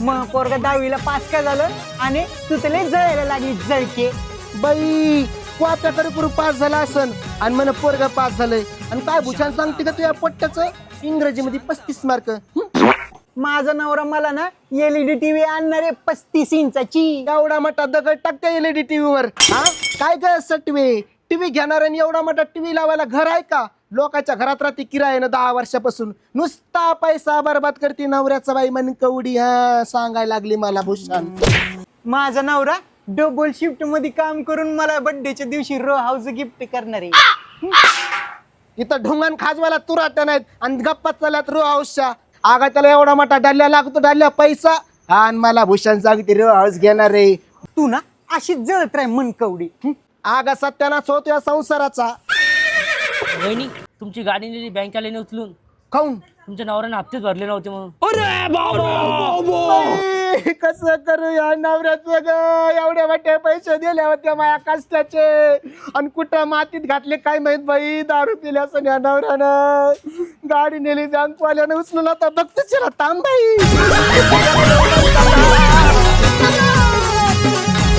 मग पोरगा 10वीला पास का झालं आणि तू त्याला जळायला लागली जळके. बाई क्वाप्याकडे करून पास झाला असन आणि मन पोरगा पास झालंय आणि काय भूषण सांगते का तुझ्या पट्ट्याचं इंग्रजीमध्ये 35 मार्क. माझा नवरा मला ना LED TV आणणार आहे 35 इंचाची. एवढा मोठा दगड टाकते एलईडी टीव्ही वर. हा काय ग सटवे, टीव्ही घेणार आणि एवढा मोठा टीव्ही लावायला घर आहे का? लोकांच्या घरात राहते किरायानं 10 वर्षापासून. नुसता पैसा बरबाद करते नवऱ्याचा. बाई म्हण कवडी हा सांगायला लागली मला भूषण. माझा नवरा डबल शिफ्ट मध्ये काम करून मला बर्थडेच्या दिवशी रो हाऊस गिफ्ट करणार आहे. इथं ढुंगण खाजवायला तुराट्या नाहीत आणि गप्पा चालल्यात रो हाऊसच्या. आगा त्याला एवढा मोठा डाल्या लागतो, डाल्या पैसा. आणि मला भूषण सांगते रो हाऊस घेणार आहे. तू ना अशीच जळत राह मन कवडी. आगा सत्यानाश होतो संसाराचा. वहिनी तुमची गाडी नेली बँकेला उचलून. खाऊन तुमच्या नवऱ्याने हप्तेच भरले नव्हते म्हणून. कसं करू या नवऱ्याचं ग? एवढ्या मोठे पैसे दिले होते माझ्या कष्टाचे आणि कुठं मातीत घातले काय माहित बाई. दारू पिल्या असं या नवऱ्यानं. गाडी नेली बँकवाल्यानं उचलून आता बघतच थांब बाई.